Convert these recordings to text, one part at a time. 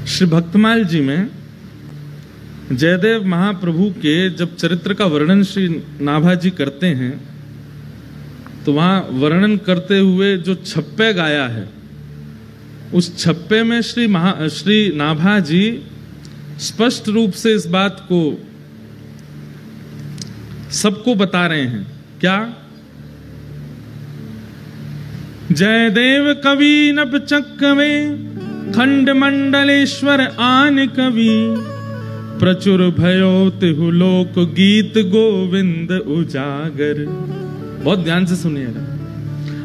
श्री भक्तमाल जी में जयदेव महाप्रभु के जब चरित्र का वर्णन श्री नाभा जी करते हैं तो वहां वर्णन करते हुए जो छप्पे गाया है, उस छप्पे में श्री नाभा जी स्पष्ट रूप से इस बात को सबको बता रहे हैं। क्या? जयदेव कवि नभ चक्कवे खंड मंडलेश्वर आन कवि प्रचुर भयो तिहु लोक गीत गोविंद उजागर। बहुत ध्यान से सुनिएगा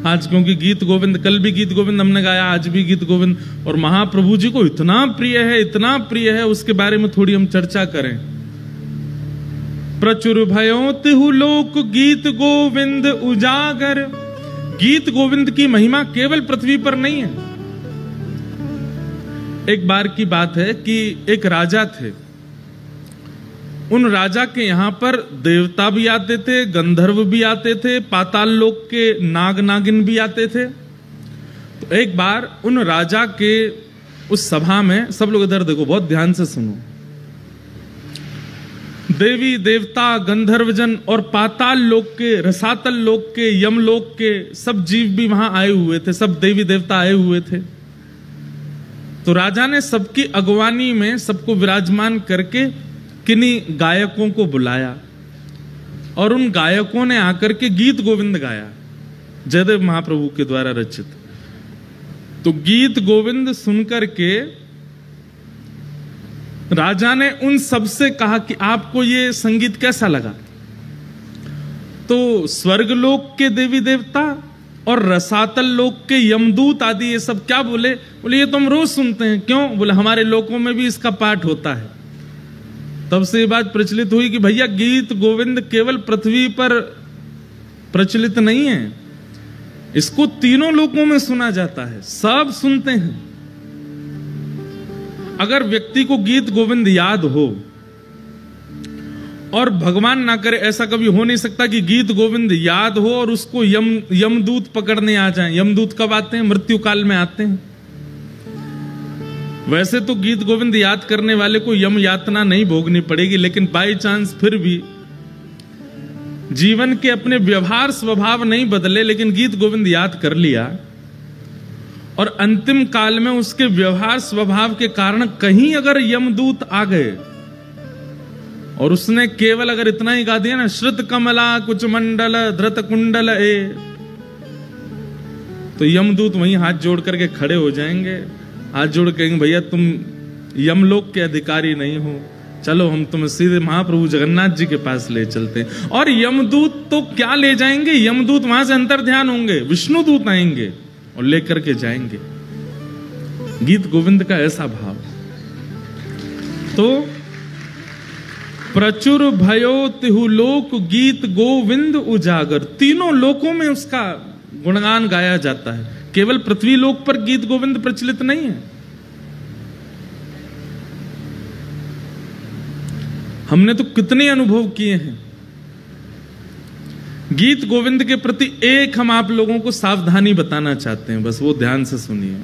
आज, क्योंकि गीत गोविंद, कल भी गीत गोविंद हमने गाया, आज भी गीत गोविंद, और महाप्रभु जी को इतना प्रिय है, इतना प्रिय है, उसके बारे में थोड़ी हम चर्चा करें। प्रचुर भयो तिहु लोक गीत गोविंद उजागर। गीत गोविंद की महिमा केवल पृथ्वी पर नहीं है। एक बार की बात है कि एक राजा थे, उन राजा के यहां पर देवता भी आते थे, गंधर्व भी आते थे, पाताल लोक के नाग नागिन भी आते थे। तो एक बार उन राजा के उस सभा में, सब लोग इधर देखो, बहुत ध्यान से सुनो, देवी देवता गंधर्वजन और पाताल लोक के, रसातल लोक के, यम लोक के सब जीव भी वहां आए हुए थे, सब देवी देवता आए हुए थे। तो राजा ने सबकी अगवानी में सबको विराजमान करके किन्हीं गायकों को बुलाया और उन गायकों ने आकर के गीत गोविंद गाया, जयदेव महाप्रभु के द्वारा रचित। तो गीत गोविंद सुनकर के राजा ने उन सबसे कहा कि आपको ये संगीत कैसा लगा? तो स्वर्गलोक के देवी देवता और रसातल लोक के यमदूत आदि ये सब क्या बोले? बोले ये तो हम रोज सुनते हैं। क्यों? बोले हमारे लोकों में भी इसका पाठ होता है। तब से ये बात प्रचलित हुई कि भैया गीत गोविंद केवल पृथ्वी पर प्रचलित नहीं है, इसको तीनों लोकों में सुना जाता है, सब सुनते हैं। अगर व्यक्ति को गीत गोविंद याद हो, और भगवान ना करे ऐसा कभी हो नहीं सकता कि गीत गोविंद याद हो और उसको यमदूत पकड़ने आ जाएं। यमदूत कब आते हैं? मृत्यु काल में आते हैं। वैसे तो गीत गोविंद याद करने वाले को यम यातना नहीं भोगनी पड़ेगी, लेकिन बाई चांस फिर भी जीवन के अपने व्यवहार स्वभाव नहीं बदले, लेकिन गीत गोविंद याद कर लिया और अंतिम काल में उसके व्यवहार स्वभाव के कारण कहीं अगर यमदूत आ गए और उसने केवल अगर इतना ही गा दिया ना, श्रुत कमला कुछ मंडल धृत कुंडल ए, तो यमदूत वहीं हाथ जोड़ करके खड़े हो जाएंगे, हाथ जोड़ कहेंगे भैया तुम यमलोक के अधिकारी नहीं हो, चलो हम तुम्हें सीधे महाप्रभु जगन्नाथ जी के पास ले चलते हैं। और यमदूत तो क्या ले जाएंगे, यमदूत वहां से अंतर ध्यान होंगे, विष्णु दूत आएंगे और लेकर के जाएंगे। गीत गोविंद का ऐसा भाव। तो प्रचुर भयो तिहु लोक गीत गोविंद उजागर, तीनों लोकों में उसका गुणगान गाया जाता है, केवल पृथ्वी लोक पर गीत गोविंद प्रचलित नहीं है। हमने तो कितने अनुभव किए हैं। गीत गोविंद के प्रति एक हम आप लोगों को सावधानी बताना चाहते हैं, बस वो ध्यान से सुनिए।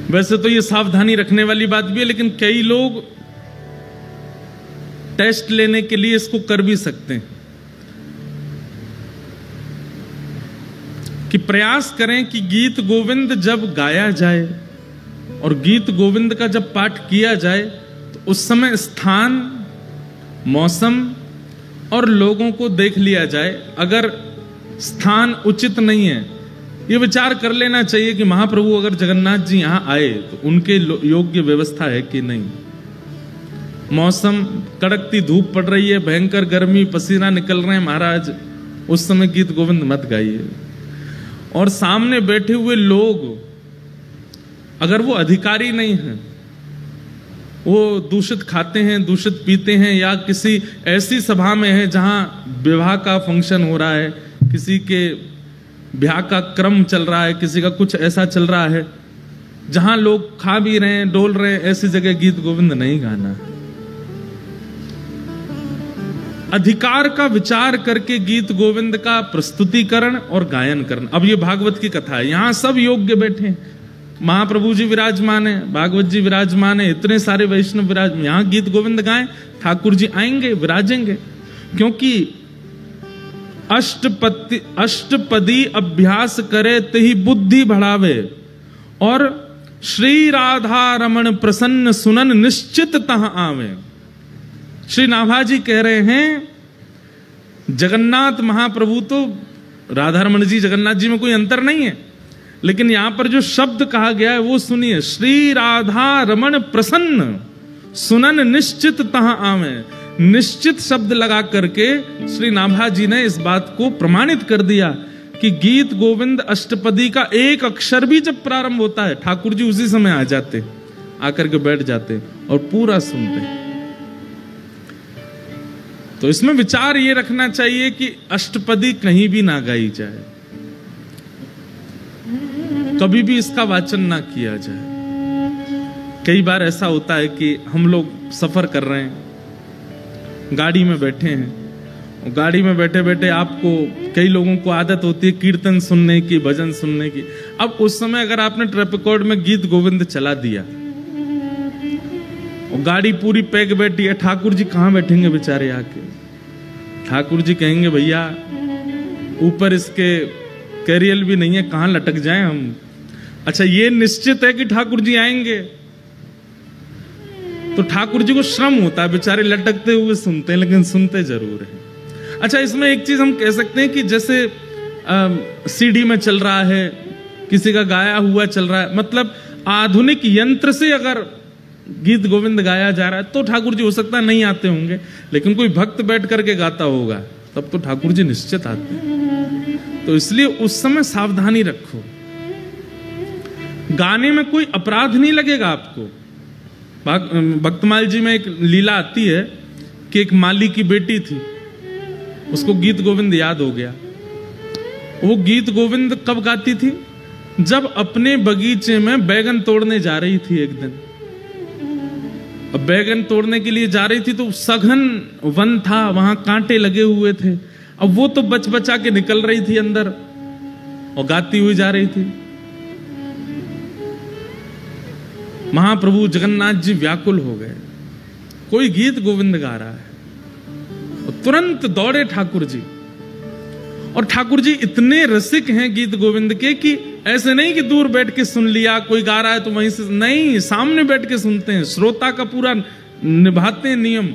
वैसे तो ये सावधानी रखने वाली बात भी है, लेकिन कई लोग टेस्ट लेने के लिए इसको कर भी सकते हैं कि प्रयास करें कि गीत गोविंद जब गाया जाए और गीत गोविंद का जब पाठ किया जाए तो उस समय स्थान, मौसम और लोगों को देख लिया जाए। अगर स्थान उचित नहीं है, ये विचार कर लेना चाहिए कि महाप्रभु अगर जगन्नाथ जी यहां आए तो उनके योग्य व्यवस्था है कि नहीं। मौसम, कड़कती धूप पड़ रही है, भयंकर गर्मी, पसीना निकल रहे हैं महाराज, उस समय गीत गोविंद मत गाइए। और सामने बैठे हुए लोग अगर वो अधिकारी नहीं हैं, वो दूषित खाते हैं, दूषित पीते हैं, या किसी ऐसी सभा में है जहां विवाह का फंक्शन हो रहा है, किसी के ब्याह का क्रम चल रहा है, किसी का कुछ ऐसा चल रहा है जहां लोग खा भी रहे हैं, डोल रहे हैं, ऐसी जगह गीत गोविंद नहीं गाना। अधिकार का विचार करके गीत गोविंद का प्रस्तुतिकरण और गायन करना। अब ये भागवत की कथा है, यहां सब योग्य बैठे हैं, महाप्रभु जी विराजमान है, भागवत जी विराजमान है, इतने सारे वैष्णव विराजमान, यहां गीत गोविंद गाएं, ठाकुर जी आएंगे विराजेंगे। क्योंकि अष्टपदी अभ्यास करे तही बुद्धि बढ़ावे, और श्री राधा रमण प्रसन्न सुनन निश्चित तह आवे। श्री नाभाजी कह रहे हैं, जगन्नाथ महाप्रभु तो राधा रमण जी जगन्नाथ जी में कोई अंतर नहीं है, लेकिन यहां पर जो शब्द कहा गया है वो सुनिए, श्री राधा रमण प्रसन्न सुनन निश्चित तह आवे। निश्चित शब्द लगा करके श्री नाभाजी ने इस बात को प्रमाणित कर दिया कि गीत गोविंद अष्टपदी का एक अक्षर भी जब प्रारंभ होता है, ठाकुर जी उसी समय आ जाते, आकर के बैठ जाते और पूरा सुनते। तो इसमें विचार ये रखना चाहिए कि अष्टपदी कहीं भी ना गाई जाए, कभी भी इसका वाचन ना किया जाए। कई बार ऐसा होता है कि हम लोग सफर कर रहे हैं, गाड़ी में बैठे हैं, गाड़ी में बैठे बैठे आपको, कई लोगों को आदत होती है कीर्तन सुनने की, भजन सुनने की। अब उस समय अगर आपने ट्रैप रिकॉर्ड में गीत गोविंद चला दिया और गाड़ी पूरी पैक बैठी है, ठाकुर जी कहां बैठेंगे बेचारे आके? ठाकुर जी कहेंगे भैया ऊपर इसके कैरियल भी नहीं है, कहां लटक जाएं हम। अच्छा, ये निश्चित है कि ठाकुर जी आएंगे, तो ठाकुर जी को श्रम होता है, बेचारे लटकते हुए सुनते हैं, लेकिन सुनते जरूर हैं। अच्छा, इसमें एक चीज हम कह सकते हैं कि जैसे सीडी में चल रहा है, किसी का गाया हुआ चल रहा है, मतलब आधुनिक यंत्र से अगर गीत गोविंद गाया जा रहा है तो ठाकुर जी हो सकता है नहीं आते होंगे, लेकिन कोई भक्त बैठ करके गाता होगा तब तो ठाकुर जी निश्चित आते हैं। तो इसलिए उस समय सावधानी रखो, गाने में कोई अपराध नहीं लगेगा आपको। भक्तमाल जी में एक लीला आती है कि एक माली की बेटी थी, उसको गीत गोविंद याद हो गया। वो गीत गोविंद कब गाती थी? जब अपने बगीचे में बैगन तोड़ने जा रही थी एक दिन। अब बैगन तोड़ने के लिए जा रही थी तो सघन वन था, वहां कांटे लगे हुए थे। अब वो तो बच बचा के निकल रही थी अंदर और गाती हुई जा रही थी। महाप्रभु जगन्नाथ जी व्याकुल हो गए, कोई गीत गोविंद गा रहा है, और तुरंत दौड़े ठाकुर जी। और ठाकुर जी इतने रसिक हैं गीत गोविंद के कि ऐसे नहीं कि दूर बैठ के सुन लिया, कोई गा रहा है तो वहीं से नहीं, सामने बैठ के सुनते हैं, श्रोता का पूरा निभाते हैं नियम।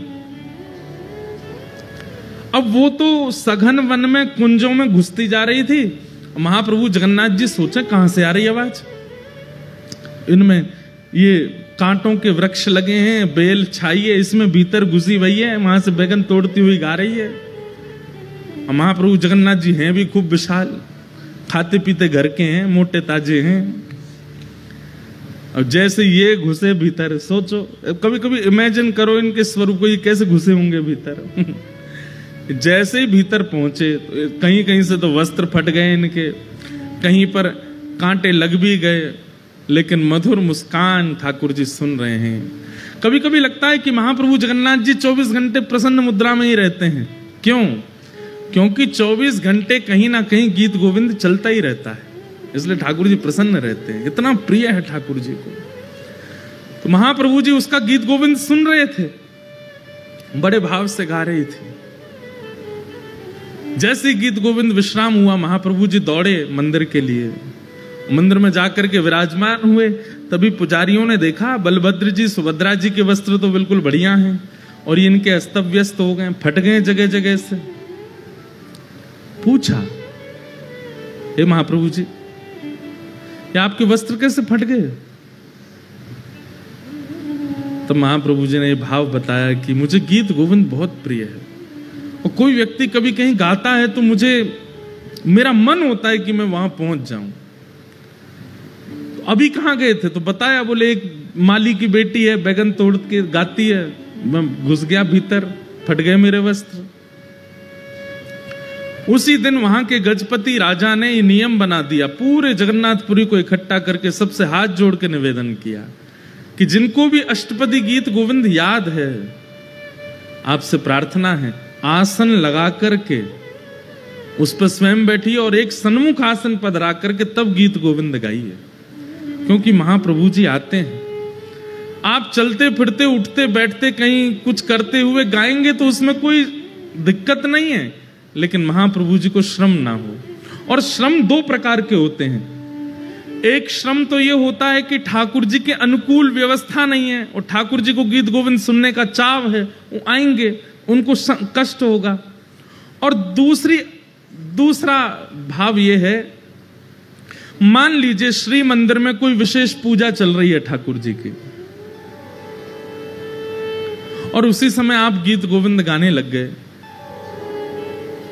अब वो तो सघन वन में कुंजों में घुसती जा रही थी। महाप्रभु जगन्नाथ जी सोचे कहां से आ रही आवाज, इनमें ये कांटों के वृक्ष लगे हैं, बेल छाई है, इसमें भीतर घुसी हुई है, वहां से बैगन तोड़ती हुई गा रही है। महाप्रभु जगन्नाथ जी हैं भी खूब विशाल, खाते पीते घर के हैं, मोटे ताजे हैं। अब जैसे ये घुसे भीतर, सोचो कभी कभी इमेजिन करो इनके स्वरूप को, ये कैसे घुसे होंगे भीतर। जैसे ही भीतर पहुंचे तो कहीं कहीं से तो वस्त्र फट गए इनके, कहीं पर कांटे लग भी गए, लेकिन मधुर मुस्कान ठाकुर जी सुन रहे हैं। कभी कभी लगता है कि महाप्रभु जगन्नाथ जी 24 घंटे प्रसन्न मुद्रा में ही रहते हैं। क्यों? क्योंकि 24 घंटे कहीं ना कहीं गीत गोविंद चलता ही रहता है, इसलिए ठाकुर जी प्रसन्न रहते हैं, इतना प्रिय है ठाकुर जी को। तो महाप्रभु जी उसका गीत गोविंद सुन रहे थे, बड़े भाव से गा रही थी। जैसे गीत गोविंद विश्राम हुआ, महाप्रभु जी दौड़े मंदिर के लिए, मंदिर में जाकर के विराजमान हुए। तभी पुजारियों ने देखा बलभद्र जी सुभद्रा जी के वस्त्र तो बिल्कुल बढ़िया हैं और ये इनके अस्त व्यस्त हो गए, फट गए जगह जगह से। पूछा, हे महाप्रभु जी, ये आपके वस्त्र कैसे फट गए? तब महाप्रभु जी ने ये भाव बताया कि मुझे गीत गोविंद बहुत प्रिय है, और कोई व्यक्ति कभी कहीं गाता है तो मुझे, मेरा मन होता है कि मैं वहां पहुंच जाऊं। तो अभी कहां गए थे? तो बताया, बोले एक माली की बेटी है, बैगन तोड़ के गाती है, मैं घुस गया भीतर, फट गए मेरे वस्त्र। उसी दिन वहां के गजपति राजा ने ये नियम बना दिया, पूरे जगन्नाथपुरी को इकट्ठा करके सबसे हाथ जोड़ के निवेदन किया कि जिनको भी अष्टपदी गीत गोविंद याद है, आपसे प्रार्थना है आसन लगा करके उस पर स्वयं बैठिए और एक सन्मुख आसन पर रख करके तब गीत गोविंद गाइए, क्योंकि महाप्रभु जी आते हैं। आप चलते फिरते उठते बैठते कहीं कुछ करते हुए गाएंगे तो उसमें कोई दिक्कत नहीं है, लेकिन महाप्रभु जी को श्रम ना हो। और श्रम दो प्रकार के होते हैं। एक श्रम तो ये होता है कि ठाकुर जी के अनुकूल व्यवस्था नहीं है और ठाकुर जी को गीत गोविंद सुनने का चाव है, वो आएंगे, उनको कष्ट होगा। और दूसरा भाव ये है, मान लीजिए श्री मंदिर में कोई विशेष पूजा चल रही है ठाकुर जी की और उसी समय आप गीत गोविंद गाने लग गए।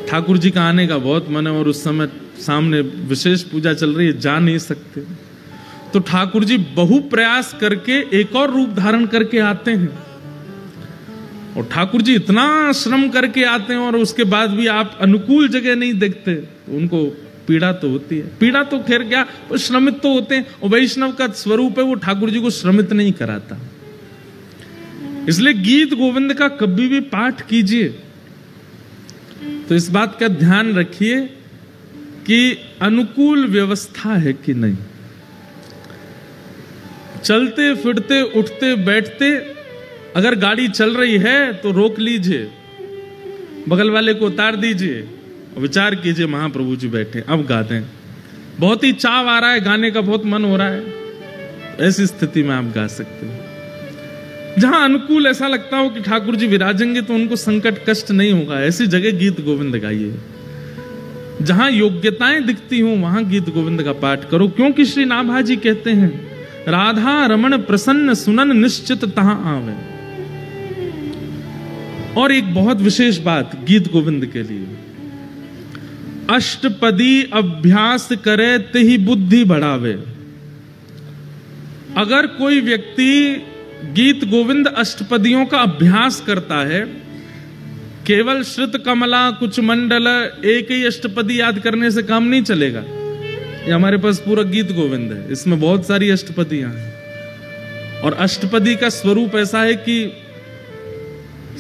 ठाकुर जी का आने का बहुत मन है और उस समय सामने विशेष पूजा चल रही है, जा नहीं सकते, तो ठाकुर जी बहु प्रयास करके एक और रूप धारण करके आते हैं। और ठाकुर जी इतना श्रम करके आते हैं और उसके बाद भी आप अनुकूल जगह नहीं देखते, तो उनको पीड़ा तो होती है। पीड़ा तो खैर क्या, वो श्रमित तो होते हैं, और वैष्णव का स्वरूप है वो ठाकुर जी को श्रमित नहीं कराता। इसलिए गीत गोविंद का कभी भी पाठ कीजिए तो इस बात का ध्यान रखिए कि अनुकूल व्यवस्था है कि नहीं। चलते फिरते उठते बैठते अगर गाड़ी चल रही है तो रोक लीजिए, बगल वाले को उतार दीजिए और विचार कीजिए महाप्रभु जी बैठे, अब गाते हैं। बहुत ही चाव आ रहा है, गाने का बहुत मन हो रहा है, ऐसी स्थिति में आप गा सकते हो। जहां अनुकूल ऐसा लगता हो कि ठाकुर जी विराजेंगे तो उनको संकट कष्ट नहीं होगा, ऐसी जगह गीत गोविंद गाइए। जहां योग्यताएं दिखती हो वहां गीत गोविंद का पाठ करो, क्योंकि श्री नाभा जी कहते हैं, राधा रमण प्रसन्न सुनन निश्चित तहां आवे। और एक बहुत विशेष बात गीत गोविंद के लिए, अष्टपदी अभ्यास करे तेहि बुद्धि बढ़ावे। अगर कोई व्यक्ति गीत गोविंद अष्टपदियों का अभ्यास करता है, केवल श्रुत कमला कुछ मंडल एक ही अष्टपदी याद करने से काम नहीं चलेगा। ये हमारे पास पूरा गीत गोविंद है, इसमें बहुत सारी अष्टपदियां हैं और अष्टपदी का स्वरूप ऐसा है कि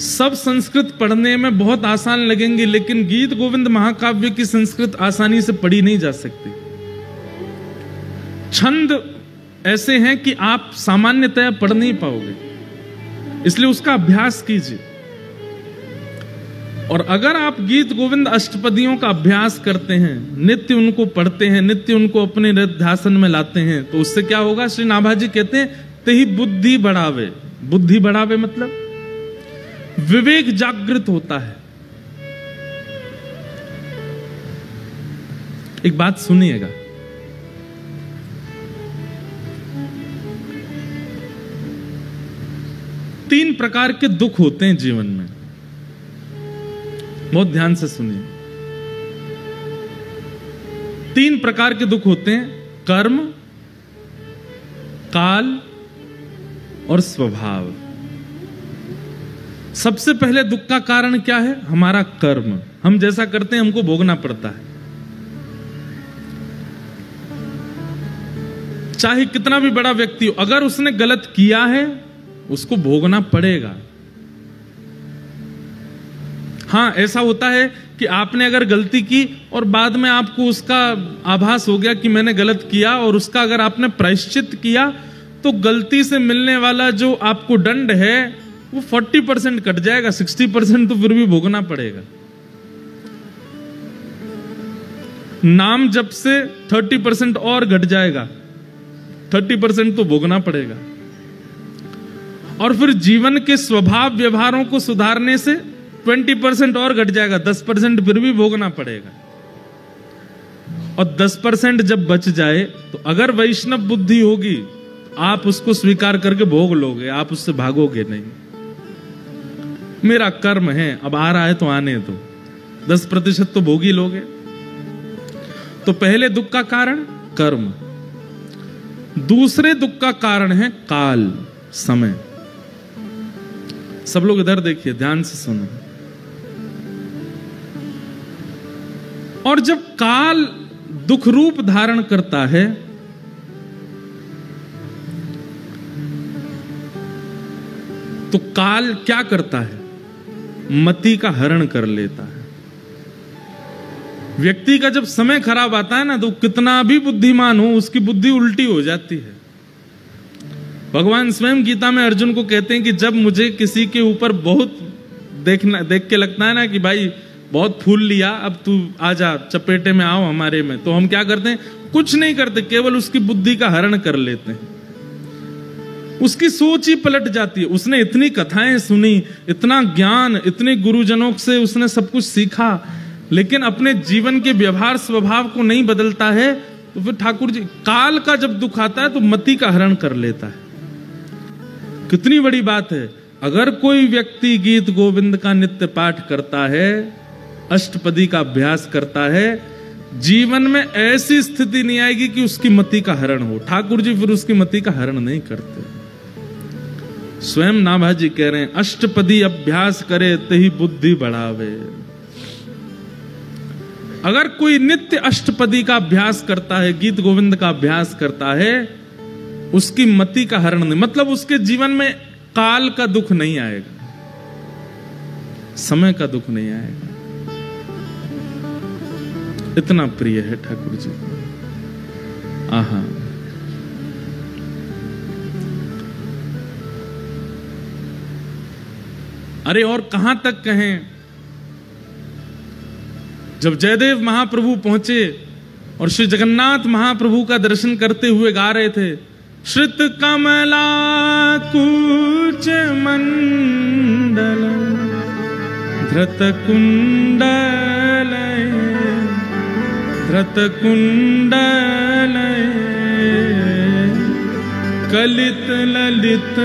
सब संस्कृत पढ़ने में बहुत आसान लगेंगे, लेकिन गीत गोविंद महाकाव्य की संस्कृत आसानी से पढ़ी नहीं जा सकती। छंद ऐसे हैं कि आप सामान्यतया पढ़ नहीं पाओगे, इसलिए उसका अभ्यास कीजिए। और अगर आप गीत गोविंद अष्टपदियों का अभ्यास करते हैं, नित्य उनको पढ़ते हैं, नित्य उनको अपने ध्यान में लाते हैं, तो उससे क्या होगा? श्री नाभा जी कहते हैं तेहि बुद्धि बढ़ावे। बुद्धि बढ़ावे मतलब विवेक जागृत होता है। एक बात सुनिएगा, तीन प्रकार के दुख होते हैं जीवन में, बहुत ध्यान से सुनिए। तीन प्रकार के दुख होते हैं, कर्म, काल और स्वभाव। सबसे पहले दुख का कारण क्या है? हमारा कर्म। हम जैसा करते हैं हमको भोगना पड़ता है, चाहे कितना भी बड़ा व्यक्ति हो, अगर उसने गलत किया है उसको भोगना पड़ेगा। हां, ऐसा होता है कि आपने अगर गलती की और बाद में आपको उसका आभास हो गया कि मैंने गलत किया, और उसका अगर आपने प्रायश्चित किया तो गलती से मिलने वाला जो आपको दंड है वो 40% कट जाएगा, 60% तो फिर भी भोगना पड़ेगा। नाम जप से 30% और घट जाएगा, 30% तो भोगना पड़ेगा। और फिर जीवन के स्वभाव व्यवहारों को सुधारने से 20% और घट जाएगा, 10% फिर भी भोगना पड़ेगा। और 10% जब बच जाए तो अगर वैष्णव बुद्धि होगी तो आप उसको स्वीकार करके भोग लोगे, आप उससे भागोगे नहीं। मेरा कर्म है, अब आ रहा है तो आने दो, 10% तो भोग ही लोगे। तो पहले दुख का कारण कर्म, दूसरे दुख का कारण है काल, समय। सब लोग इधर देखिए, ध्यान से सुनो। और जब काल दुख रूप धारण करता है तो काल क्या करता है? मति का हरण कर लेता है। व्यक्ति का जब समय खराब आता है ना, तो कितना भी बुद्धिमान हो, उसकी बुद्धि उल्टी हो जाती है। भगवान स्वयं गीता में अर्जुन को कहते हैं कि जब मुझे किसी के ऊपर बहुत देख के लगता है ना कि भाई बहुत फूल लिया, अब तू आजा चपेटे में आओ हमारे में, तो हम क्या करते हैं? कुछ नहीं करते, केवल उसकी बुद्धि का हरण कर लेते हैं। उसकी सोच ही पलट जाती है। उसने इतनी कथाएं सुनी, इतना ज्ञान, इतने गुरुजनों से उसने सब कुछ सीखा, लेकिन अपने जीवन के व्यवहार स्वभाव को नहीं बदलता है, तो फिर ठाकुर जी काल का जब दुख आता है तो मति का हरण कर लेता है। कितनी बड़ी बात है। अगर कोई व्यक्ति गीत गोविंद का नित्य पाठ करता है, अष्टपदी का अभ्यास करता है, जीवन में ऐसी स्थिति नहीं आएगी कि उसकी मति का हरण हो। ठाकुर जी फिर उसकी मति का हरण नहीं करते। स्वयं नाभाजी कह रहे हैं, अष्टपदी अभ्यास करे तही बुद्धि बढ़ावे। अगर कोई नित्य अष्टपदी का अभ्यास करता है, गीत गोविंद का अभ्यास करता है, उसकी मति का हरण नहीं, मतलब उसके जीवन में काल का दुख नहीं आएगा, समय का दुख नहीं आएगा। इतना प्रिय है ठाकुर जी। आहा, अरे और कहां तक कहें। जब जयदेव महाप्रभु पहुंचे और श्री जगन्नाथ महाप्रभु का दर्शन करते हुए गा रहे थे, श्रित कमला कूच मंडल धृत कुंडल कलित ललित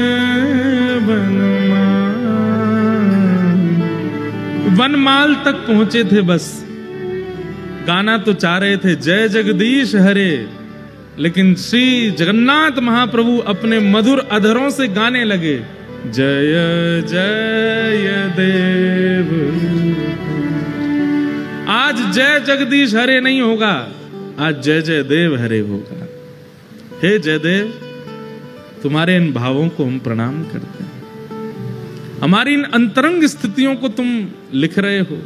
वनमाल तक पहुंचे थे। बस गाना तो चाह रहे थे जय जगदीश हरे, लेकिन श्री जगन्नाथ महाप्रभु अपने मधुर अधरों से गाने लगे, जय जय देव। आज जय जगदीश हरे नहीं होगा, आज जय जय देव हरे होगा। हे जयदेव, तुम्हारे इन भावों को हम प्रणाम करते हैं। हमारी इन अंतरंग स्थितियों को तुम लिख रहे हो,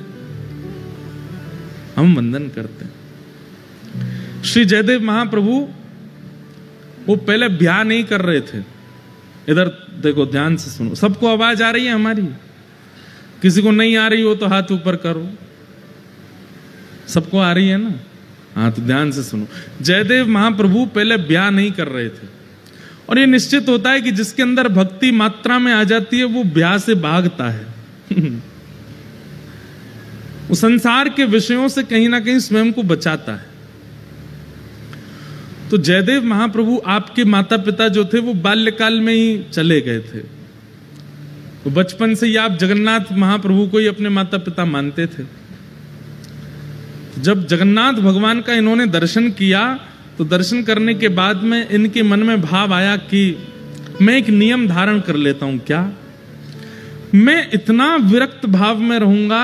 हम वंदन करते हैं। श्री जयदेव महाप्रभु वो पहले ब्याह नहीं कर रहे थे। इधर देखो, ध्यान से सुनो। सबको आवाज आ रही है हमारी? किसी को नहीं आ रही हो तो हाथ ऊपर करो। सबको आ रही है ना? हाँ, तो ध्यान से सुनो। जयदेव महाप्रभु पहले ब्याह नहीं कर रहे थे, और ये निश्चित होता है कि जिसके अंदर भक्ति मात्रा में आ जाती है वो ब्याह से भागता है। वो संसार के विषयों से कहीं ना कहीं स्वयं को बचाता है। तो जयदेव महाप्रभु, आपके माता पिता जो थे वो बाल्यकाल में ही चले गए थे। तो बचपन से ही आप जगन्नाथ महाप्रभु को ही अपने माता पिता मानते थे। जब जगन्नाथ भगवान का इन्होंने दर्शन किया, तो दर्शन करने के बाद में इनके मन में भाव आया कि मैं एक नियम धारण कर लेता हूं। क्या? मैं इतना विरक्त भाव में रहूंगा,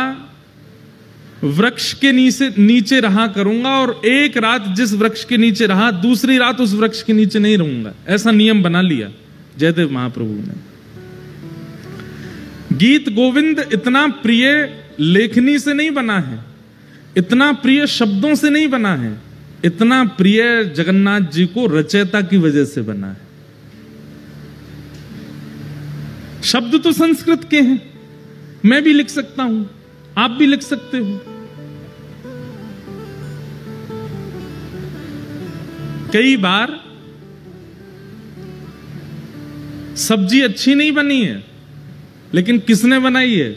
वृक्ष के नीचे रहा करूंगा, और एक रात जिस वृक्ष के नीचे रहा, दूसरी रात उस वृक्ष के नीचे नहीं रहूंगा। ऐसा नियम बना लिया जयदेव महाप्रभु ने। गीत गोविंद इतना प्रिय लेखनी से नहीं बना है, इतना प्रिय शब्दों से नहीं बना है, इतना प्रिय जगन्नाथ जी को रचयिता की वजह से बना है। शब्द तो संस्कृत के हैं, मैं भी लिख सकता हूं, आप भी लिख सकते हो। कई बार सब्जी अच्छी नहीं बनी है, लेकिन किसने बनाई है?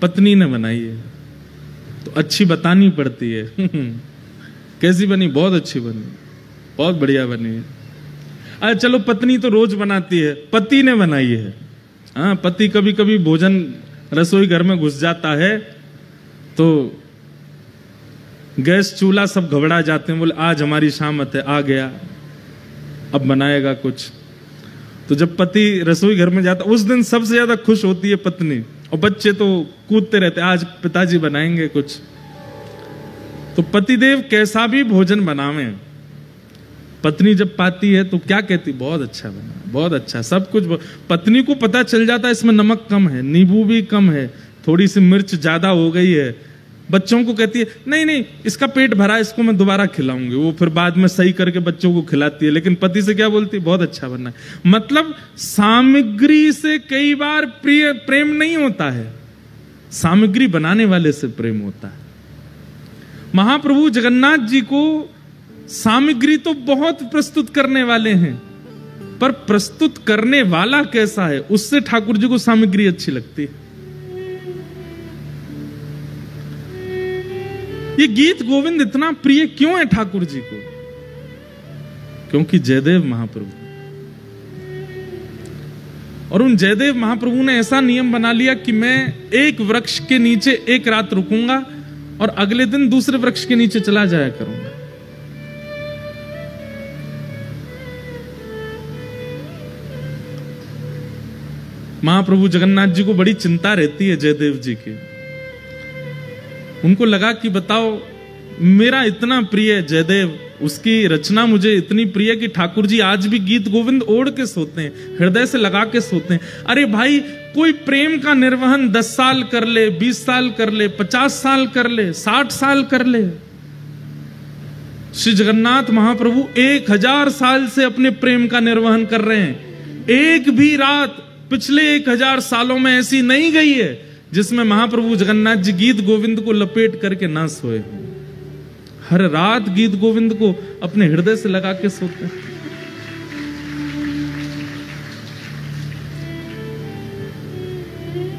पत्नी ने बनाई है, तो अच्छी बतानी पड़ती है। कैसी बनी? बहुत अच्छी बनी, बहुत बढ़िया बनी है। अरे चलो, पत्नी तो रोज बनाती है, पति ने बनाई है। हाँ, पति कभी कभी भोजन रसोई घर में घुस जाता है तो गैस चूल्हा सब घबरा जाते हैं, बोले आज हमारी शामत है, आ गया, अब बनाएगा कुछ। तो जब पति रसोई घर में जाता, उस दिन सबसे ज्यादा खुश होती है पत्नी, और बच्चे तो कूदते रहते, आज पिताजी बनाएंगे कुछ। तो पतिदेव कैसा भी भोजन बनावे, पत्नी जब पाती है तो क्या कहती? बहुत अच्छा बना, बहुत अच्छा, सब कुछ। पत्नी को पता चल जाता है इसमें नमक कम है, नींबू भी कम है, थोड़ी सी मिर्च ज्यादा हो गई है, बच्चों को कहती है नहीं नहीं इसका पेट भरा, इसको मैं दोबारा खिलाऊंगी, वो फिर बाद में सही करके बच्चों को खिलाती है, लेकिन पति से क्या बोलती है, बहुत अच्छा बना है। मतलब सामग्री से कई बार प्रेम नहीं होता है, सामग्री बनाने वाले से प्रेम होता है। महाप्रभु जगन्नाथ जी को सामग्री तो बहुत प्रस्तुत करने वाले हैं, पर प्रस्तुत करने वाला कैसा है उससे ठाकुर जी को सामग्री अच्छी लगती है। ये गीत गोविंद इतना प्रिय क्यों है ठाकुर जी को? क्योंकि जयदेव महाप्रभु, और उन जयदेव महाप्रभु ने ऐसा नियम बना लिया कि मैं एक वृक्ष के नीचे एक रात रुकूंगा और अगले दिन दूसरे वृक्ष के नीचे चला जाया करूंगा। महाप्रभु जगन्नाथ जी को बड़ी चिंता रहती है जयदेव जी की। उनको लगा कि बताओ, मेरा इतना प्रिय जयदेव, उसकी रचना मुझे इतनी प्रिय कि ठाकुर जी आज भी गीत गोविंद ओढ़ के सोते हैं, हृदय से लगा के सोते हैं। अरे भाई, कोई प्रेम का निर्वहन 10 साल कर ले, 20 साल कर ले, 50 साल कर ले, 60 साल कर ले, श्री जगन्नाथ महाप्रभु 1000 साल से अपने प्रेम का निर्वहन कर रहे हैं। एक भी रात पिछले 1000 सालों में ऐसी नहीं गई है जिसमें महाप्रभु जगन्नाथ जी गीत गोविंद को लपेट करके ना सोए हों। हर रात गीत गोविंद को अपने हृदय से लगा के सोते हैं।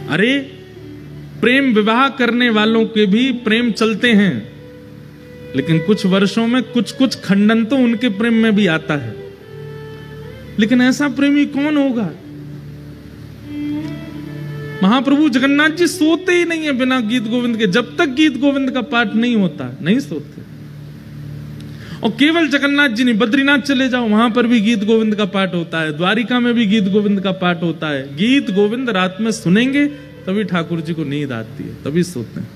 अरे, प्रेम विवाह करने वालों के भी प्रेम चलते हैं, लेकिन कुछ वर्षों में कुछ कुछ खंडन तो उनके प्रेम में भी आता है। लेकिन ऐसा प्रेमी कौन होगा? महाप्रभु जगन्नाथ जी सोते ही नहीं है बिना गीत गोविंद के। जब तक गीत गोविंद का पाठ नहीं होता नहीं सोते। और केवल जगन्नाथ जी नहीं, बद्रीनाथ चले जाओ, वहां पर भी गीत गोविंद का पाठ होता है, द्वारिका में भी गीत गोविंद का पाठ होता है। गीत गोविंद रात में सुनेंगे तभी ठाकुर जी को नींद आती है, तभी सोते हैं।